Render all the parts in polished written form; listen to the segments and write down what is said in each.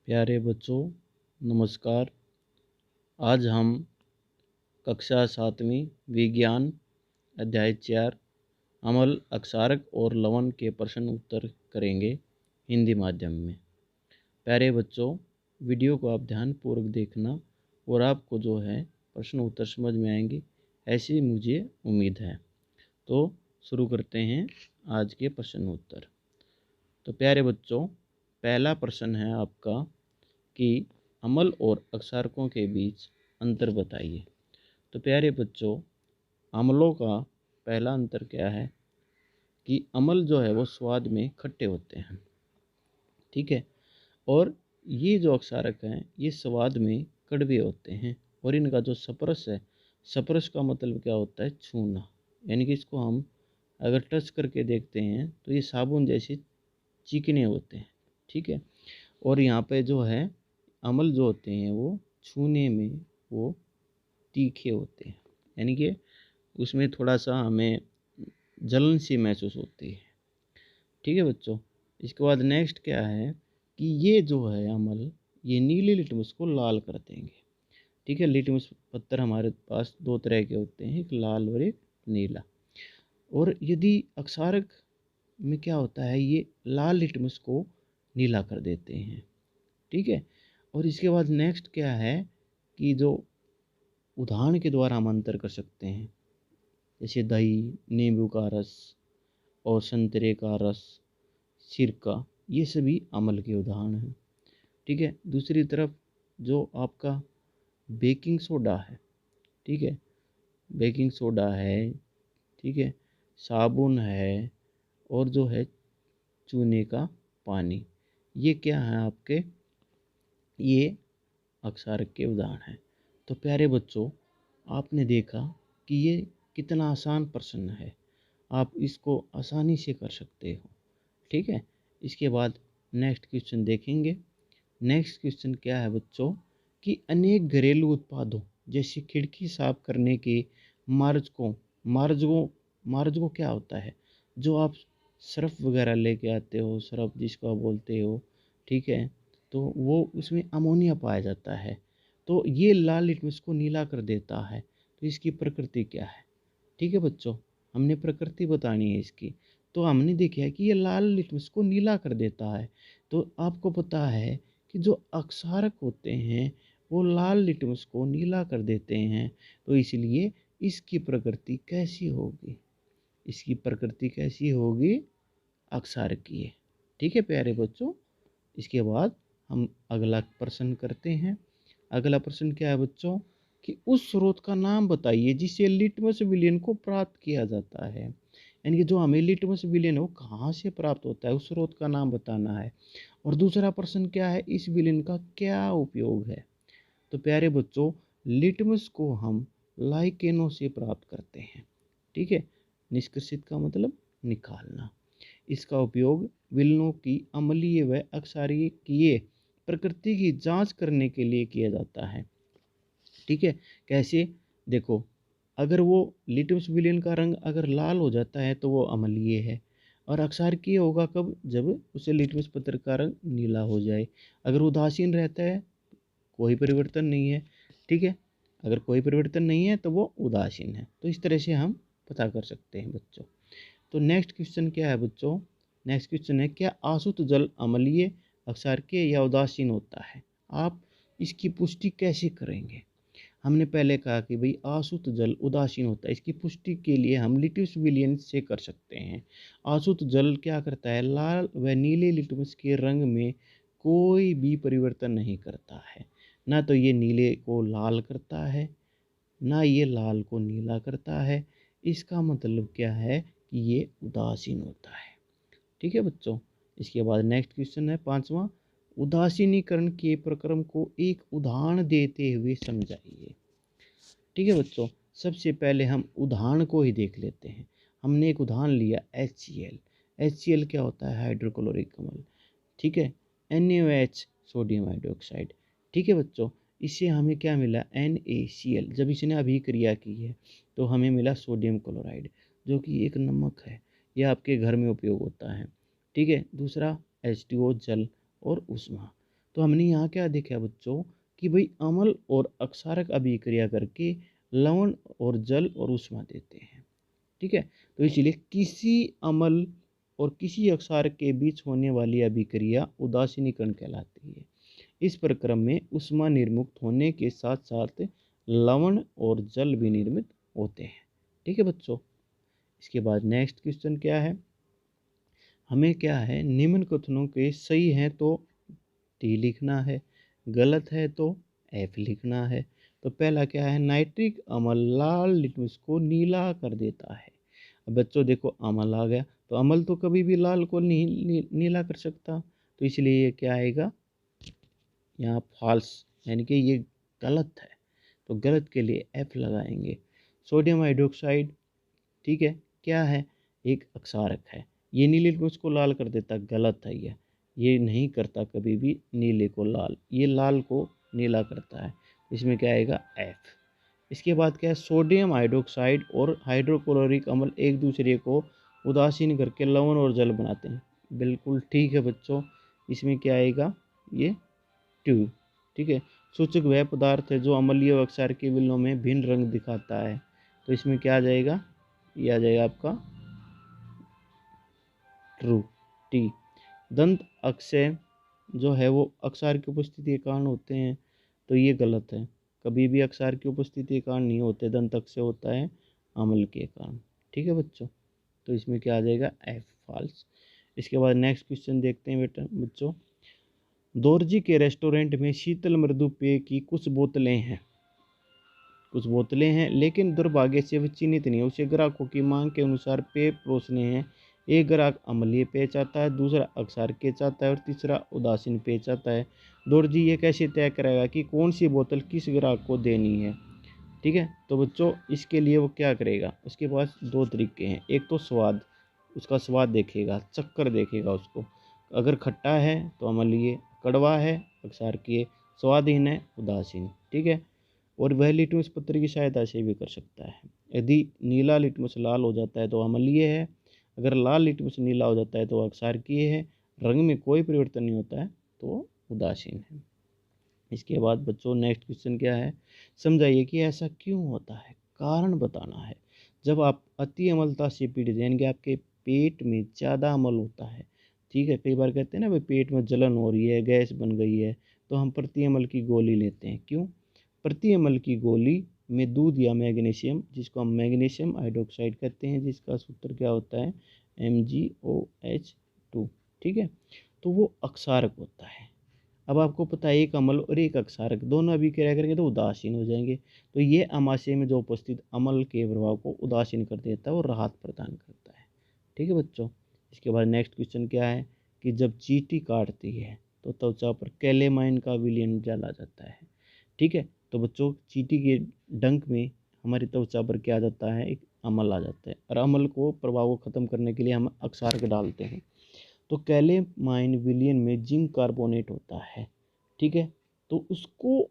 प्यारे बच्चों, नमस्कार। आज हम कक्षा 7वीं विज्ञान अध्याय 4 अम्ल, अक्षारक और लवण के प्रश्न उत्तर करेंगे हिंदी माध्यम में। प्यारे बच्चों, वीडियो को आप ध्यानपूर्वक देखना और आपको जो है प्रश्न उत्तर समझ में आएंगे, ऐसी मुझे उम्मीद है। तो शुरू करते हैं आज के प्रश्न उत्तर। तो प्यारे बच्चों, पहला प्रश्न है आपका कि अम्ल और अक्षारकों के बीच अंतर बताइए। तो प्यारे बच्चों, अम्लों का पहला अंतर क्या है कि अम्ल जो है वो स्वाद में खट्टे होते हैं, ठीक है, और ये जो अक्षारक हैं ये स्वाद में कड़वे होते हैं। और इनका जो स्पर्श है, स्पर्श का मतलब क्या होता है? छूना, यानी कि इसको हम अगर टच करके देखते हैं तो ये साबुन जैसे चिकने होते हैं, ठीक है। और यहाँ पे जो है अम्ल जो होते हैं वो छूने में वो तीखे होते हैं, यानी कि उसमें थोड़ा सा हमें जलन सी महसूस होती है, ठीक है बच्चों। इसके बाद नेक्स्ट क्या है कि ये जो है अम्ल ये नीले लिटमस को लाल कर देंगे, ठीक है। लिटमस पत्थर हमारे पास दो तरह के होते हैं, एक लाल और एक नीला। और यदि अक्षारक में क्या होता है, ये लाल लिटमस को नीला कर देते हैं, ठीक है। और इसके बाद नेक्स्ट क्या है कि जो उदाहरण के द्वारा हम अंतर कर सकते हैं, जैसे दही, नींबू का रस और संतरे का रस, सिरका, ये सभी अम्ल के उदाहरण हैं, ठीक है। दूसरी तरफ जो आपका बेकिंग सोडा है, ठीक है, बेकिंग सोडा है, ठीक है, साबुन है और जो है चूने का पानी, ये क्या है आपके, ये अक्षारक के उदाहरण हैं। तो प्यारे बच्चों, आपने देखा कि ये कितना आसान प्रश्न है, आप इसको आसानी से कर सकते हो, ठीक है। इसके बाद नेक्स्ट क्वेश्चन देखेंगे। नेक्स्ट क्वेश्चन क्या है बच्चों कि अनेक घरेलू उत्पादों जैसे खिड़की साफ करने के मार्जकों मार्जकों मार्जकों क्या होता है, जो आप सर्फ वगैरह लेके आते हो, सर्फ जिसको आप बोलते हो, ठीक है, तो वो उसमें अमोनिया पाया जाता है, तो ये लाल लिटमस को नीला कर देता है। तो इसकी प्रकृति क्या है, ठीक है बच्चों, हमने प्रकृति बतानी है इसकी। तो हमने देखा है कि ये लाल लिटमस को नीला कर देता है। तो आपको पता है कि जो अक्षारक होते हैं वो लाल लिटमस को नीला कर देते हैं, तो इसलिए इसकी प्रकृति कैसी होगी, इसकी प्रकृति कैसी होगी, अक्षारकीय, ठीक है प्यारे बच्चों। इसके बाद हम अगला प्रश्न करते हैं। अगला प्रश्न क्या है बच्चों कि उस स्रोत का नाम बताइए जिससे लिटमस विलयन को प्राप्त किया जाता है, यानी कि जो हमें लिटमस विलयन है वो कहाँ से प्राप्त होता है, उस स्रोत का नाम बताना है। और दूसरा प्रश्न क्या है, इस विलयन का क्या उपयोग है। तो प्यारे बच्चों, लिटमस को हम लाइकेनों से प्राप्त करते हैं, ठीक है। निष्कर्षित का मतलब निकालना। इसका उपयोग विलयनों की अम्लीय व अक्षारकीय प्रकृति की जांच करने के लिए किया जाता है, ठीक है। कैसे? देखो, अगर वो लिटमस विलयन का रंग अगर लाल हो जाता है तो वो अम्लीय है, और अक्षारकीय होगा कब, जब उसे लिटमस पत्र का रंग नीला हो जाए। अगर उदासीन रहता है, कोई परिवर्तन नहीं है, ठीक है, अगर कोई परिवर्तन नहीं है तो वो उदासीन है। तो इस तरह से हम पता कर सकते हैं बच्चों। तो नेक्स्ट क्वेश्चन क्या है बच्चों, नेक्स्ट क्वेश्चन है क्या आसुत जल अम्लीय, अक्षारकीय या उदासीन होता है। आप इसकी पुष्टि कैसे करेंगे। हमने पहले कहा कि भाई आसुत जल उदासीन होता है, इसकी पुष्टि के लिए हम लिटमस विलयन से कर सकते हैं। आसुत जल क्या करता है, लाल व नीले लिटमस के रंग में कोई भी परिवर्तन नहीं करता है, ना तो ये नीले को लाल करता है, ना ये लाल को नीला करता है। इसका मतलब क्या है कि ये उदासीन होता है, ठीक है बच्चों। इसके बाद नेक्स्ट क्वेश्चन है पांचवा, उदासीनीकरण के प्रक्रम को एक उदाहरण देते हुए समझाइए, ठीक है बच्चों। सबसे पहले हम उदाहरण को ही देख लेते हैं। हमने एक उदाहरण लिया HCl। HCl क्या होता है, हाइड्रोक्लोरिक अम्ल, ठीक है। NaOH सोडियम हाइड्रोक्साइड, ठीक है बच्चों। इससे हमें क्या मिला, NaCl। जब इसने अभिक्रिया की है तो हमें मिला सोडियम क्लोराइड, जो कि एक नमक है, यह आपके घर में उपयोग होता है, ठीक है। दूसरा H2O जल और ऊष्मा। तो हमने यहाँ क्या देखा बच्चों कि भाई अम्ल और अक्षारक अभिक्रिया करके लवण और जल और ऊष्मा देते हैं। ठीक है, तो इसलिए किसी अम्ल और किसी अक्षारक के बीच होने वाली अभिक्रिया उदासीनीकरण कहलाती है। इस प्रक्रम में ऊष्मा निर्मुक्त होने के साथ साथ लवण और जल भी निर्मित होते हैं। ठीक है बच्चों, इसके बाद नेक्स्ट क्वेश्चन क्या है, हमें क्या है निम्न कथनों के सही है तो टी लिखना है, गलत है तो एफ लिखना है। तो पहला क्या है, नाइट्रिक अम्ल लाल लिटमस को नीला कर देता है। अब बच्चों देखो अम्ल आ गया, तो अम्ल तो कभी भी लाल को नीला कर सकता, तो इसलिए ये क्या आएगा यहाँ फॉल्स, यानी कि ये गलत है। तो गलत के लिए एफ लगाएंगे। सोडियम हाइड्रोक्साइड, ठीक है, क्या है, एक अक्षारक है, ये नीले को उसको लाल कर देता, गलत है ये नहीं करता कभी भी नीले को लाल, ये लाल को नीला करता है। इसमें क्या आएगा एफ। इसके बाद क्या है, सोडियम हाइड्रोक्साइड और हाइड्रोक्लोरिक अम्ल एक दूसरे को उदासीन करके लवण और जल बनाते हैं। बिल्कुल ठीक है बच्चों, इसमें क्या आएगा ये ट्यूब। ठीक है, सूचक वह पदार्थ है जो अम्लीय व क्षारकीय विलयनों में भिन्न रंग दिखाता है। तो इसमें क्या आ जाएगा, ये आ जाएगा आपका ट्रू टी। दंत अक्षय जो है वो अक्षार की उपस्थिति के कारण होते हैं, तो ये गलत है, कभी भी अक्षार की उपस्थिति के कारण नहीं होते, दंत अक्षय होता है अम्ल के कारण। ठीक है बच्चों, तो इसमें क्या आ जाएगा एफ फॉल्स। इसके बाद नेक्स्ट क्वेश्चन देखते हैं बेटा बच्चों, दोरजी के रेस्टोरेंट में शीतल मृदु पेय की कुछ बोतलें हैं लेकिन दुर्भाग्य से वह चिन्हित नहीं है। उसे ग्राहकों की मांग के अनुसार पेय परोसने हैं। एक ग्राहक अम्लीय पेय चाहता है, दूसरा अक्षारकीय चाहता है और तीसरा उदासीन पेय चाहता है। दोरजी ये कैसे तय करेगा कि कौन सी बोतल किस ग्राहक को देनी है। ठीक है, तो बच्चों इसके लिए वो क्या करेगा, उसके पास दो तरीके हैं। एक तो स्वाद, उसका स्वाद देखेगा, चक्कर देखेगा उसको, अगर खट्टा है तो अम्लीय, कड़वा है अक्षारकीय, स्वादहीन है उदासीन। ठीक है, और वह लिटमस पत्र की सहायता से भी कर सकता है। यदि नीला लिटमस लाल हो जाता है तो अम्लीय है, अगर लाल लिटमस नीला हो जाता है तो अक्षारकीय है, रंग में कोई परिवर्तन नहीं होता है तो उदासीन है। इसके बाद बच्चों नेक्स्ट क्वेश्चन क्या है, समझाइए कि ऐसा क्यों होता है, कारण बताना है। जब आप अति अम्लता से पीड़ित यानी कि आपके पेट में ज़्यादा अम्ल होता है, ठीक है, कई बार कहते हैं ना भाई पेट में जलन हो रही है, गैस बन गई है, तो हम प्रति एमएल की गोली लेते हैं। क्यों, प्रति एमएल की गोली में दूध या मैग्नीशियम, जिसको हम मैग्नीशियम हाइड्रोक्साइड कहते हैं, जिसका सूत्र क्या होता है MgOH2। ठीक है, तो वो अक्षारक होता है। अब आपको पता है एक अम्ल और एक अक्षारक दोनों अभिक्रिया करेंगे तो उदासीन हो जाएंगे, तो ये अमाशय में जो उपस्थित अम्ल के प्रभाव को उदासीन कर देता है और राहत प्रदान करता है। ठीक है बच्चों, इसके बाद नेक्स्ट क्वेश्चन क्या है कि जब चींटी काटती है तो त्वचा पर कैलेमाइन का विलयन डाला जाता है। ठीक है, तो बच्चों चींटी के डंक में हमारी त्वचा पर क्या आ जाता है, एक अम्ल आ जाता है, और अम्ल को प्रभाव को ख़त्म करने के लिए हम अक्षारक डालते हैं। तो कैलेमाइन विलयन में जिंक कार्बोनेट होता है। ठीक है, तो उसको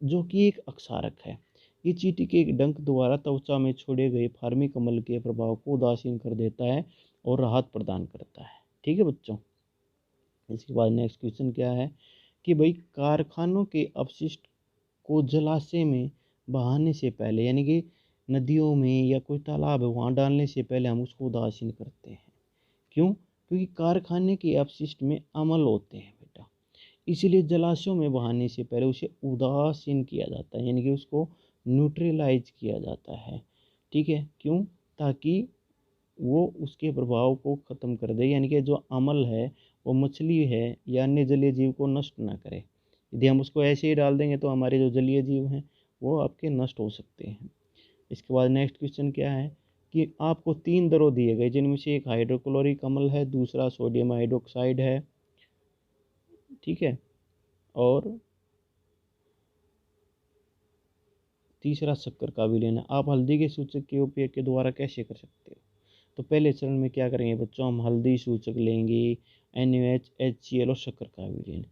जो कि एक अक्षारक है, ये चींटी के एक डंक द्वारा त्वचा में छोड़े गए फार्मिक अम्ल के प्रभाव को उदासीन कर देता है और राहत प्रदान करता है। ठीक है बच्चों, इसके बाद नेक्स्ट क्वेश्चन क्या है कि भाई कारखानों के अपशिष्ट को जलाशय में बहाने से पहले यानी कि नदियों में या कोई तालाब है वहाँ डालने से पहले हम उसको उदासीन करते हैं। क्यों, क्योंकि कारखाने के अपशिष्ट में अम्ल होते हैं बेटा, इसीलिए जलाशयों में बहाने से पहले उसे उदासीन किया जाता है, यानी कि उसको न्यूट्रलाइज किया जाता है। ठीक है, क्यों, ताकि वो उसके प्रभाव को ख़त्म कर दे, यानी कि जो अम्ल है वो मछली है या अन्य जलीय जीव को नष्ट ना करे। यदि हम उसको ऐसे ही डाल देंगे तो हमारे जो जलीय जीव हैं वो आपके नष्ट हो सकते हैं। इसके बाद नेक्स्ट क्वेश्चन क्या है कि आपको 3 द्रव दिए गए जिनमें से एक हाइड्रोक्लोरिक अम्ल है, दूसरा सोडियम हाइड्रोक्साइड है, ठीक है, और तीसरा शक्कर का विलयन है। आप हल्दी के सूचक के उपयोग के द्वारा कैसे कर सकते हो। तो पहले चरण में क्या करेंगे बच्चों, हम हल्दी सूचक लेंगे, NaOH, HCl और शक्कर का विलयन।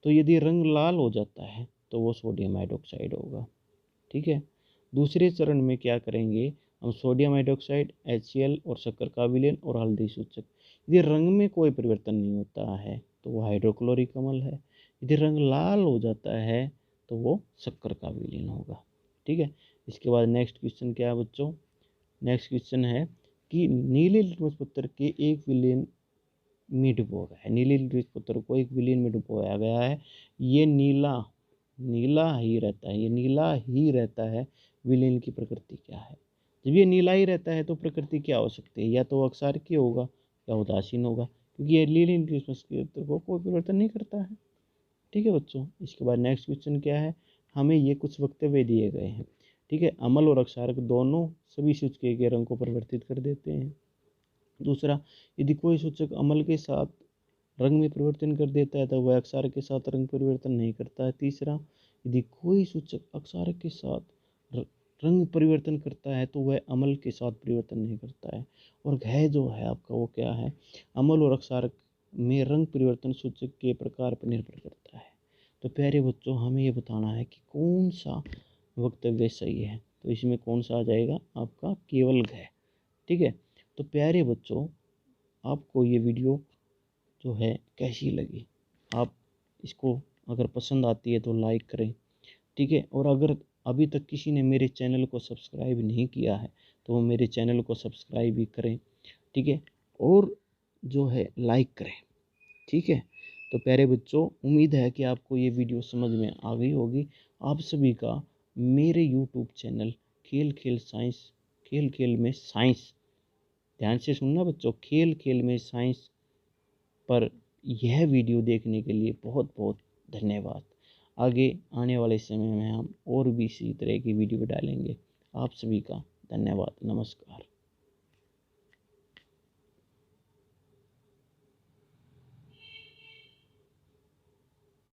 तो यदि रंग लाल हो जाता है तो वो सोडियम हाइड्रोक्साइड होगा। ठीक है, दूसरे चरण में क्या करेंगे, हम सोडियम हाइड्रोक्साइड, HCl और शक्कर का विलयन और हल्दी सूचक, यदि रंग में कोई परिवर्तन नहीं होता है तो वो हाइड्रोक्लोरिक अम्ल है। यदि रंग लाल हो जाता है तो वो शक्कर का विलीन होगा। ठीक है। इसके बाद नेक्स्ट क्वेश्चन क्या है बच्चों? नेक्स्ट क्वेश्चन है कि नीले लिटमस पत्थर के एक विलेन में डुबोया गया है। नीले लिटमस पत्थर को एक विलेन में डुबोया गया है। ये नीला नीला ही रहता है, ये नीला ही रहता है। विलेन की प्रकृति क्या है? जब ये नीला ही रहता है तो प्रकृति क्या हो सकती है? या तो अक्षारकीय होगा या उदासीन होगा, क्योंकि ये नीले लिटमस पत्थर को कोई परिवर्तन नहीं करता है। ठीक है बच्चों। इसके बाद नेक्स्ट क्वेश्चन क्या है? हमें ये कुछ वक्तव्य दिए गए हैं। ठीक है। अम्ल और अक्षारक दोनों सभी सूचक के रंग को परिवर्तित कर देते हैं। दूसरा, यदि कोई सूचक अम्ल के साथ रंग में परिवर्तन कर देता है तो वह अक्षारक के साथ रंग परिवर्तन नहीं करता है। तीसरा, यदि कोई सूचक अक्षारक के साथ रंग परिवर्तन करता है तो वह अम्ल के साथ परिवर्तन नहीं करता है। और घ जो है आपका वो क्या है? अम्ल और अक्षारक में रंग परिवर्तन सूचक के प्रकार पर निर्भर करता है। तो प्यारे बच्चों, हमें ये बताना है कि कौन सा वक्तव्य सही है। तो इसमें कौन सा आ जाएगा? आपका केवल घ। ठीक है। तो प्यारे बच्चों, आपको ये वीडियो जो है कैसी लगी? आप इसको अगर पसंद आती है तो लाइक करें। ठीक है। और अगर अभी तक किसी ने मेरे चैनल को सब्सक्राइब नहीं किया है तो वो मेरे चैनल को सब्सक्राइब भी करें। ठीक है। और जो है लाइक करें। ठीक है। तो प्यारे बच्चों, उम्मीद है कि आपको ये वीडियो समझ में आ गई होगी। आप सभी का मेरे यूट्यूब चैनल खेल खेल साइंस, खेल खेल में साइंस, ध्यान से सुनना बच्चों, खेल खेल में साइंस पर यह वीडियो देखने के लिए बहुत बहुत धन्यवाद। आगे आने वाले समय में हम और भी इसी तरह की वीडियो डालेंगे। आप सभी का धन्यवाद। नमस्कार।